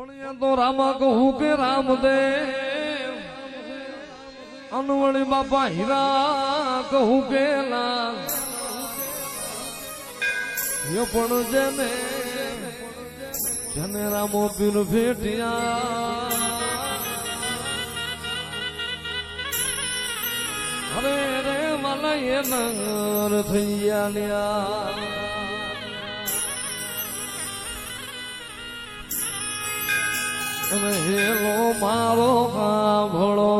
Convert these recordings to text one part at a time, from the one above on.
પણ તો રામા કહું કે રામદેવ અનવણી બાપા હીરા કહું કે લાલ પણ જેને રામો પીર ભેટિયા અરે રે મને એ નગર થઈ ગયા હેલો મારો કાભળો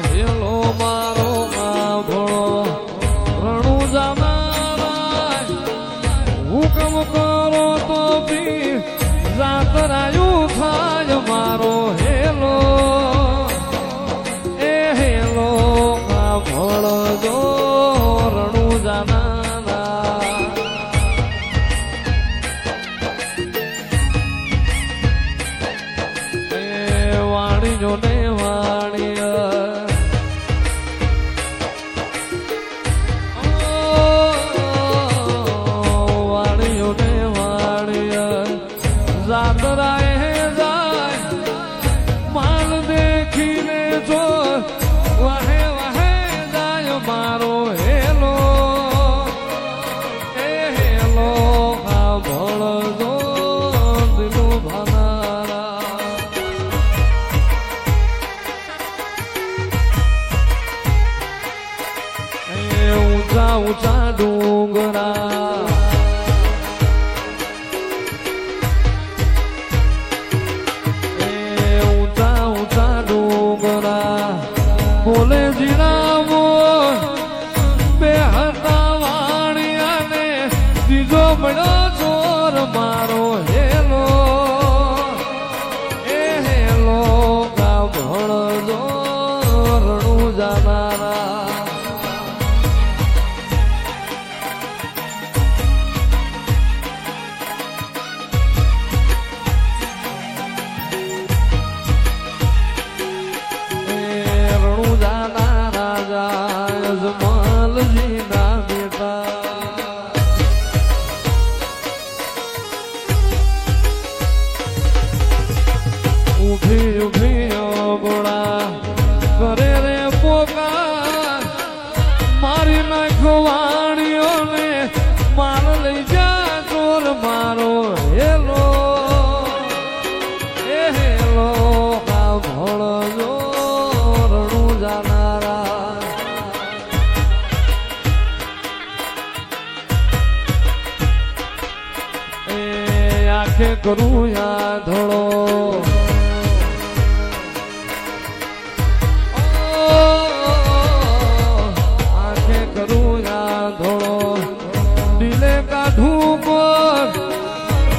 હેલો મારો કાભળો રણું જાનારા હુકમ કરો તો બી જાતરાયું થાય મારો હેલો એ હેલો કાભળો જો રણું જાના ને વાણિયા વાણિયો ને વાણિયા જાતરાએ જાય માલ દેખીને જો વાહે વાહે જાય મારો હેલો એ હેલો આ ભળજો દિલું ભાનારા ઊંચા ઊંચા ડુંગરા ઊંચા ઊંચા ડુંગરા બોલે જીરામો બે હતા વાણિયા ને ત્રીજો મળ્યો ચોર મારો હેલો એ હેલો કા ભણજો રણું જાનારા ઉભી ઉભી ગોળા કરે રે પોકાર મારી નાખો વાણીઓને માર લઈ જા ચોર મારો હેલો એ હેલો આ ભળજો રણું જાનારા એ આંખે કરું યા ધોળો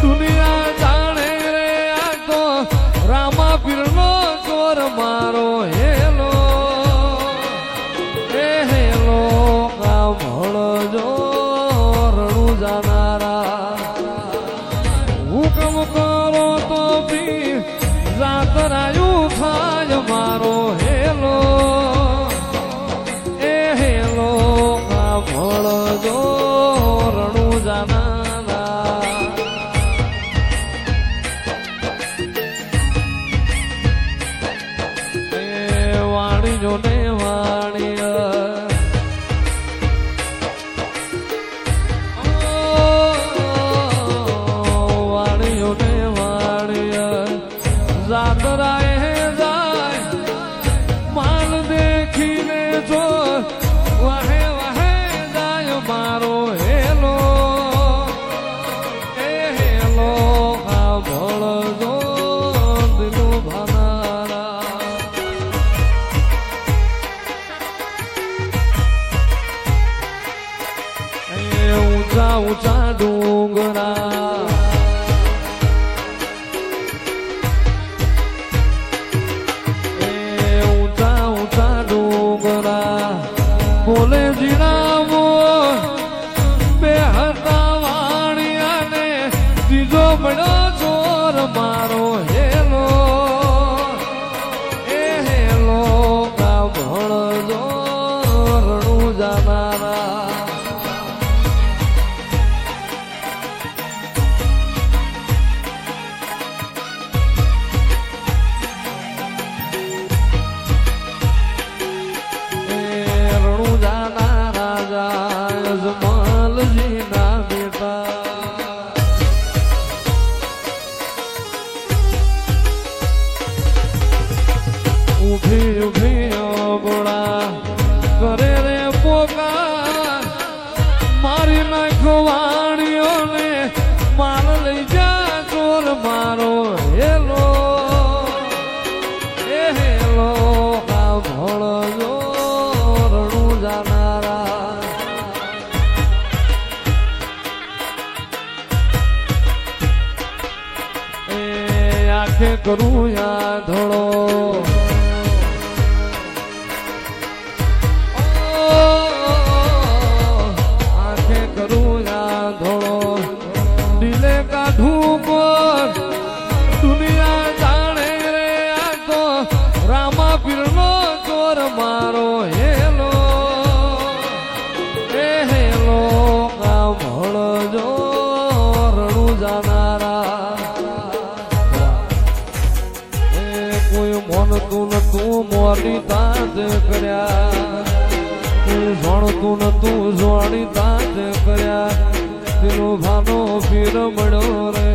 દુનિયા જાણે રે આ તો રામા પીરનો ચોર મારો હેલો એ હેલો કા ભળજો રણું જાનારા હુકમ કરો તો બી જાતરાયું થાય મારો હેલો એ હેલો કા ભળજો રણું જાના વાણિયો ને વાણિયા વાણિયો ને વાણિયા જાતરાએ જાય માલ દેખીને જો વાહે વાહે જાય મારો હેલો એ હેલો આ ભળજો દિલું ભાનારા ઊંચા ઊંચા ડુંગરા ઊંચા ઊંચા ડુંગરા બોલે જીરામો બે હતા વાણિયા ને ત્રીજો મળ્યો ચોર મારો હેલો એ હેલો કા ભળજો રણું જાનારા શીખવાડ્યોને માલ લઈ જા ચોર મારો હેલો એ હેલો કા ભળજો રણું જાનારા એ આંખે કરું યા ધડો દુનિયા જાણે રે આ તો રામા પીરનો ચોર મારો હેલો એ હેલો કામ હળજો રણું જાનારા એ કોઈ મોનતું નતું મોરી તાજ કર્યા કોઈ જોણતું નતું જોણી તાજ કર્યા તેનો ભાનો પીર મળ્યો રે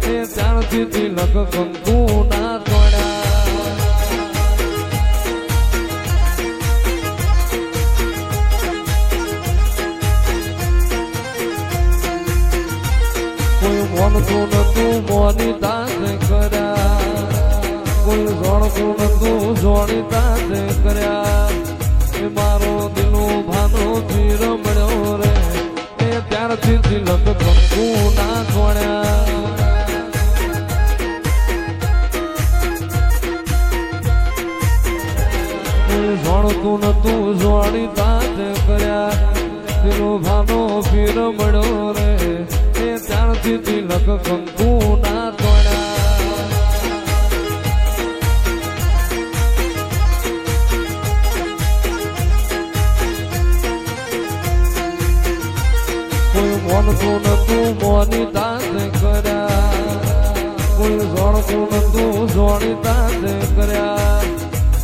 એ ત્યારથી તિલક કંકુ ના તોડ્યા કોઈ મોનતું નતું મોની દાદ કર્યા કોઈ જોણતું નતું જોણી દાદ કર્યા એ મારો દિલનો ભાનો પીર મળ્યો રે ત્યારથી તિલક કંકુ ના તોડ્યા જોણતું નતું જોણી તાજ કર્યા તેનો ભાનો પીર મળ્યો રે એ ત્યારથી તિલક કંકુ ના તોડ્યા કોઈ મોનતું નતું મોની તાજ કર્યા કોઈ જોણતું નતું જોણી તાજ કર્યા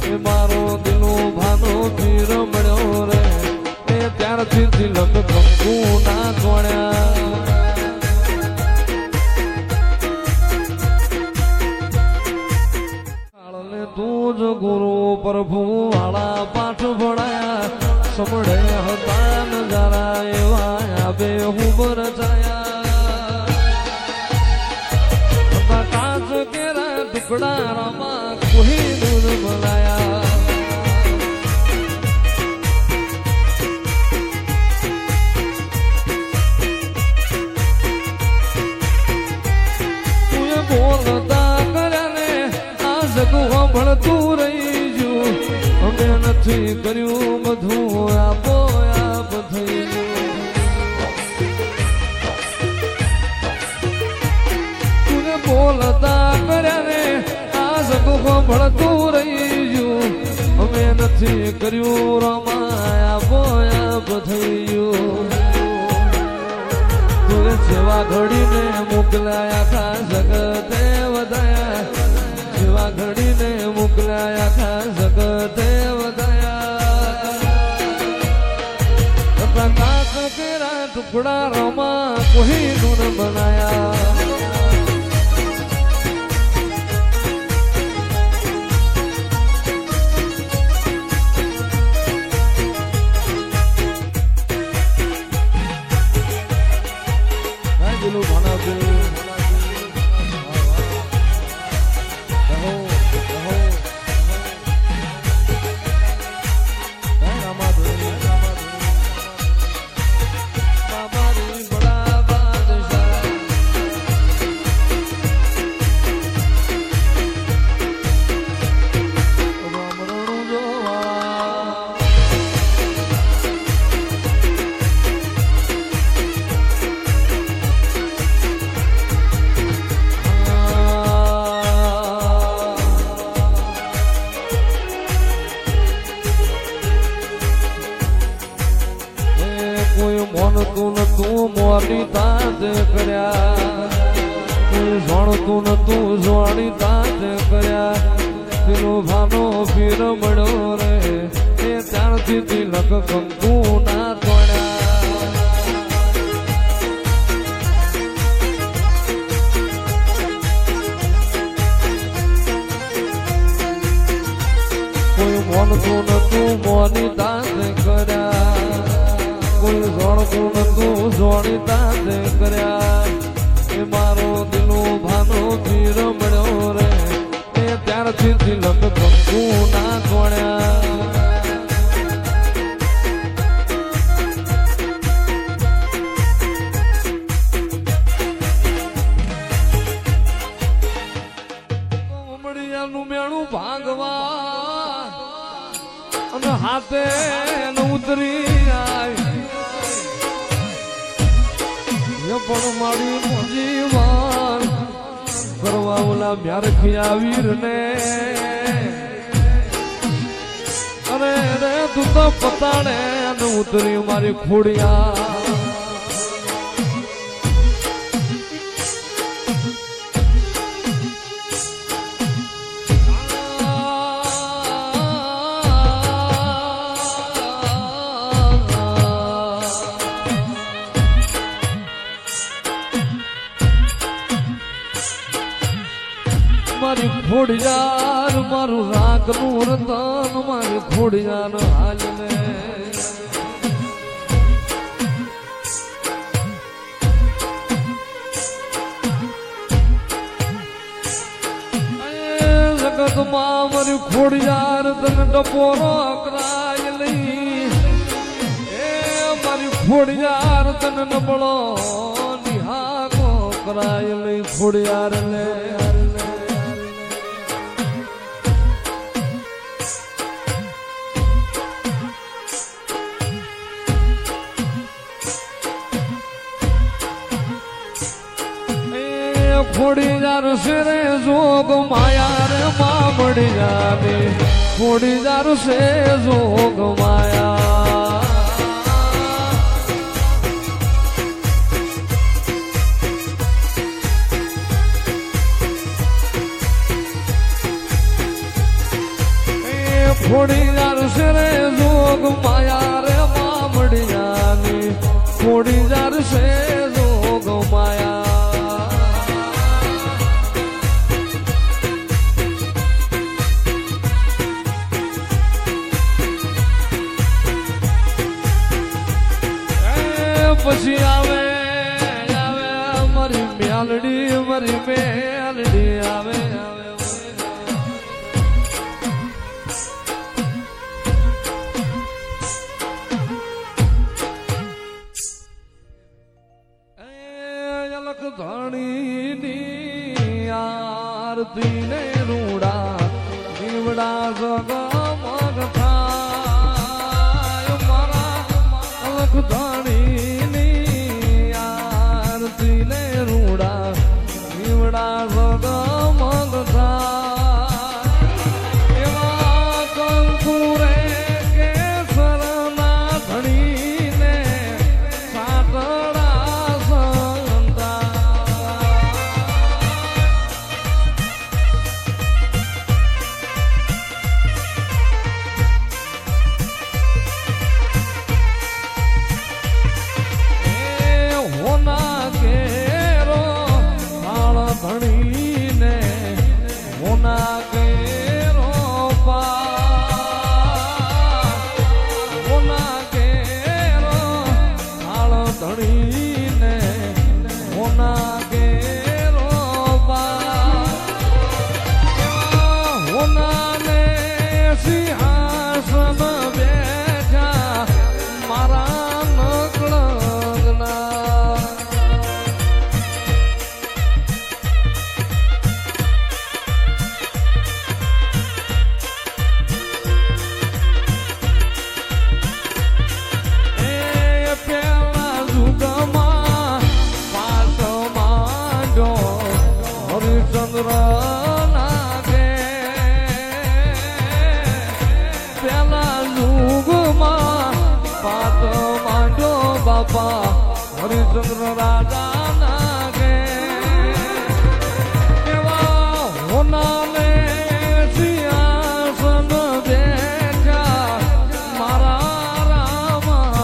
એ મારો દિલનો ભાનો પીર મળ્યો રે એ ત્યારથી તિલક કંકુ ના તોડ્યા તું જ ગુરુ પ્રભુ વાળા પાઠ ભણાયા સમળે હતા નજારા એવા આબે હું બરચાયા કાચ કેરા ટુકડા રામા કોઈ દૂર બોલાયા તું બોલતા કર્યા ને આ જગું ભણતું રહી ગયું અમે નથી કર્યું બધું આપો આપ થઈ ગયું તું બોલતા કર્યા ને આ જગું ભણતું રહી ગયું અમે નથી કર્યું રમાય આપો આપ થઈ ગયું તું સેવા ઘડીને મોકલાયા ખા જગતે વધાયા સેવા ઘડીને મોકલાયા ખા જગતે વધાયા પ્રકાશ કેરા ટુકડા રમા કોઈ નું બનાયા મોનતું નતું મોરી તાજ કર્યા કોઈ જોણતું નતું જોણી તાજ કર્યા તેનો ભાનો પીર મળ્યો રે એ ત્યારથી તિલક કંકુ ના તોડ્યા કોઈ મોનતું નતું મોની તાજ કર્યા કોઈ જોણતું તું જોણીતા તે કર્યા એ મારો દિલો ભાનો ચીર મળ્યો રે એ ત્યારથી તિલક કંકુ ના જોડ્યા નું મેળું ભાગવા અને હાથે ઉતરી આવી પણ મારી જીવન કરવા ઓલા મ્યારખિયા વીર ને અરે રે તું તો પતાડે અને ઉતરી મારી ખોડિયા મારી ખોડિયાર મારું રાગનું રતન મારી ખોડિયાર હાલને જગતમાં મારી ખોડિયાર તને ડપોરો કરાય લઈ એ મારી ખોડિયાર તને નબળો નિહાકો કરાય લઈ ખોડિયાર લે ખોડીદાર છે રે જોગ માયા રે મામડી જાને ખોડીદાર છે જોગ માયા ખોડીદાર છે રે જોગ માયા રે મામડી જાને ખોડીદાર છે જોગ માયા પછી આવે આવે મારી મેલડી આવે અલક ધણીની આરતી ને રૂડા દીવડા જગમગ થાય મારા અલક ધણી એવા કંકુરે કેસરના ધણીને સાતડા સંતા હોના કેરો થાળ ધણીને હોના કેરો હોના કેરો થાળ ધણીને હોના કેરો હોનાને સિંહાસન બેઠા મારા નકળના હરિચંદ્ર નાગે પેલા યુગમાં પાત માંડ્યો બાપા હરિચંદ્ર રાજા નાગે એવા હોનાને સિંહાસન બેઠા મારા રામા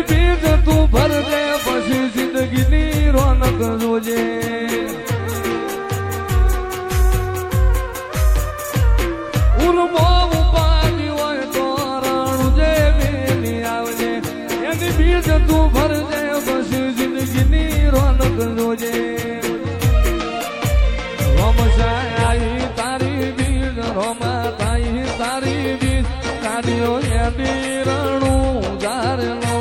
બીજ તું ભરજે પછી જિંદગીની રોનક જોજે ઉર્મો ઉપાડી હોય તો રણું જે વેલી આવજે એની બીજ તું ભરજે પછી જિંદગીની રોનક જોજે રોમશાઈ તારી બીજ રોમા તાઈ તારી બીજ કાઢ્યો એની રણું જારનો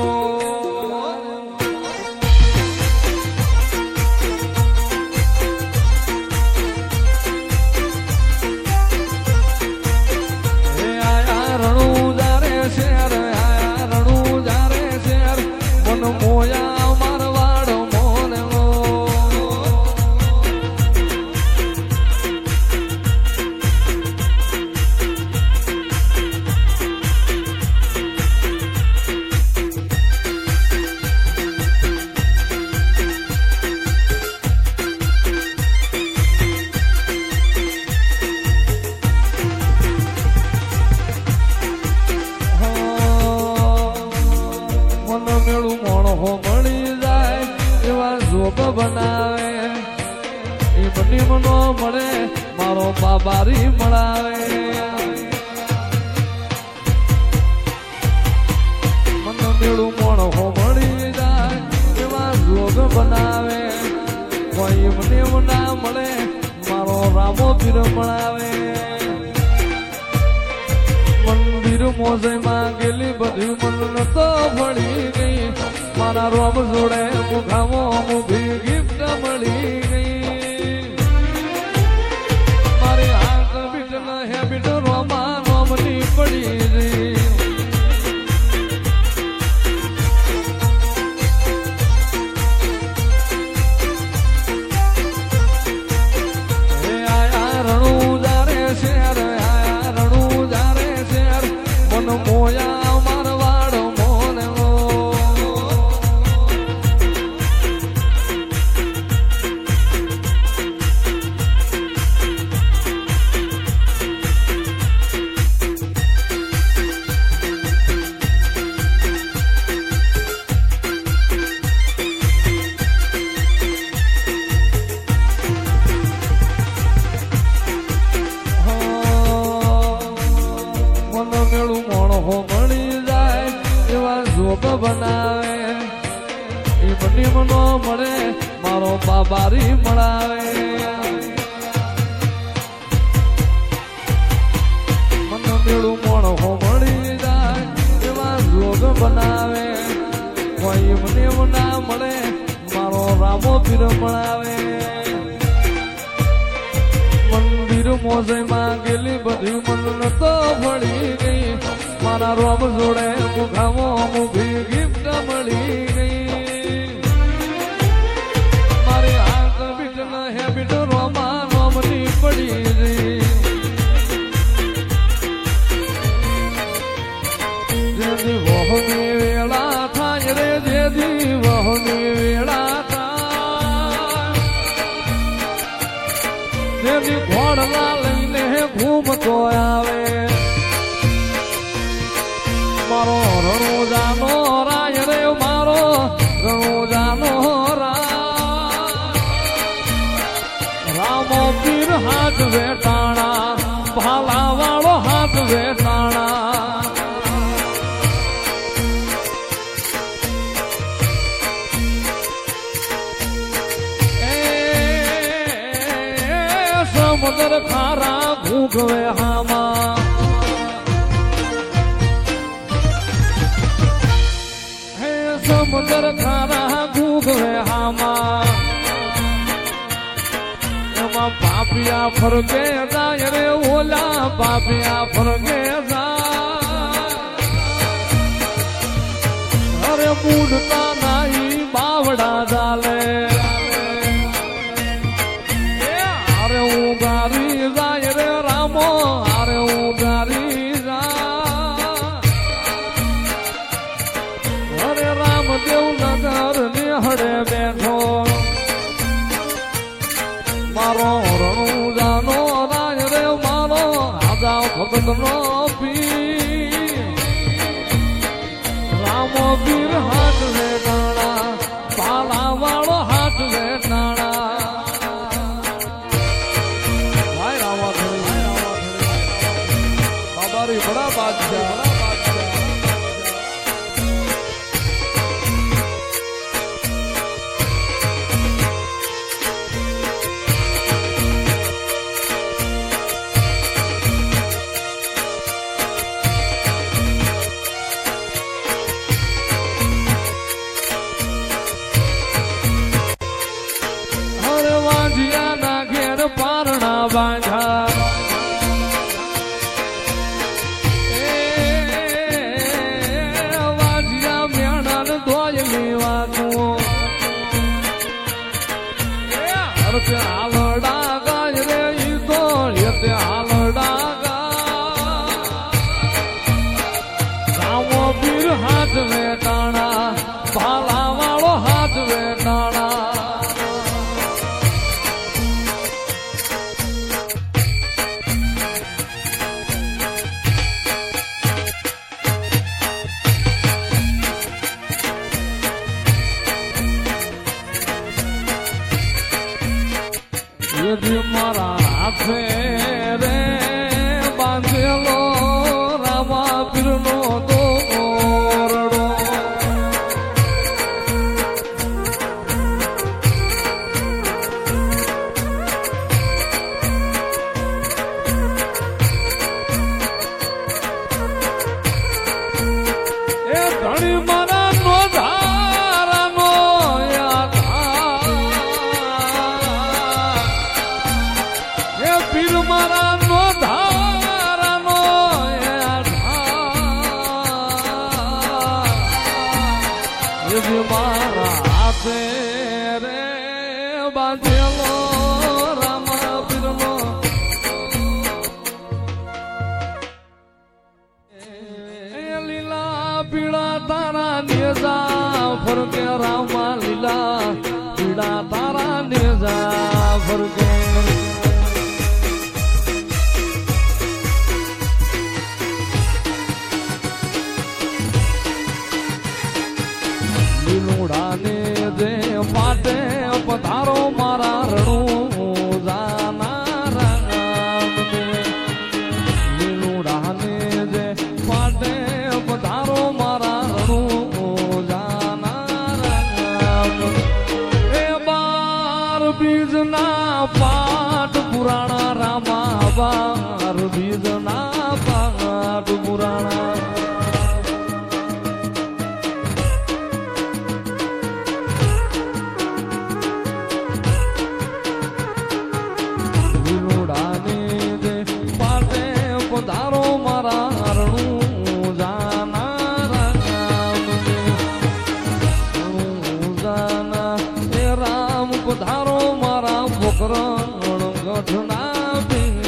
બનાવે એ બની મનો મળે મારો બાબારી મળાવે મન મેળું મોણો મળી જાય એવા જોગ બનાવે કોઈ મને ના મળે મારો રામો પીર મળાવે મંદિર મોજમાં ગયેલી બધી મન તો ભળી ગઈ મારા રોમ જોડે મુખામો મુભી ગિફ્ટ મળી ગઈ મારી હાથ બીટ ના હેબિટ રોમા રોમની પડી ગઈ આયા રણું જારે શેર આયા રણું જારે શેર મન મોયા મારવાડ મોને બનાવે એ બની મનો મળે મારો બાબારી મળાવે મન મેળું મોણો મળી જાય એવા જોગ બનાવે કોઈ મને ના મળે મારો રામો પીર મળાવે મંદિર મોજમાં ગયેલી બધી મન તો ભળી ગઈ મારા રોમ જોડે મુખામો મુભી ગિફ્ટ મળી ગઈ મારી હાથ બીટ ના હેબિટ રોમા રોમની પડી ગઈ જેથી વહની વેળા થાય રે જેથી વહની વેળા થાય જેથી ઘોડલા લઈને ઘૂમતો આવે મારો રણુજાનો રાય રે મારો રણુજાનો રામો પીર હાથ વેટાણા ભાલા વાળો હાથ વેટાણા સમુદ્ર ખારા ભૂગવે હામાં સમુદ્ર ખારા ભૂગવે હામાં એમાં પાપિયા ફરકે જાય રે ઓલા પાપિયા ફરકે જાય અરે મૂડતા નાઈ બાવડા ચાલે અરે ઉગારી જાય રે રામો અરે ઉગારી જાય અરે રામદેવ નગર નિહળે બેઠો મારો રણુજાનો રાજ રે મારો રાજા ભગત નો પીર રામો પીર પીર હાથ વેટાણા પાલા વાળો હાથ વેટાણા ભાઈ રાવા બાબારી બડા બાદશાહ પારણા બાંધા વાજિયા મેણન ધોય લેવાનું હરતે હાલડા ગાય રે ઈ તો યતે હાલડા ગા રામો પીર હાથ વેટાણા ભાલા વાળો હાથ વેટાણા મારા હાથે રે બાંધેલો રામા પીરનો દોરડો એ ધણી મારા નો ધારાનો પીર મારા નો ધારાનો મારા હાથે રે બાંધેલો રામા પીરનો લીલા પીળા તારા નેજા ફરકે રામા લીલા પીળા તારા નેજા ફરકે લીલુડાને જે પાટે પધારો મારા રણું જાના રામ લીલુડાને જે પાટે પધારો મારા રણું જાના રામ એ 12 બીજના પાઠ પુરાણા રામા 12 બીજના પાઠ પુરાણા પધારો મારા રણું જાના રામ જાના એ રામ પધારો મારા પોકરણ ગઢના પીર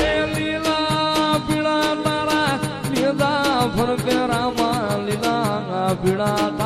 એ લીલા પીળા તારા લીધા ફરકે રામા લીલા પીળા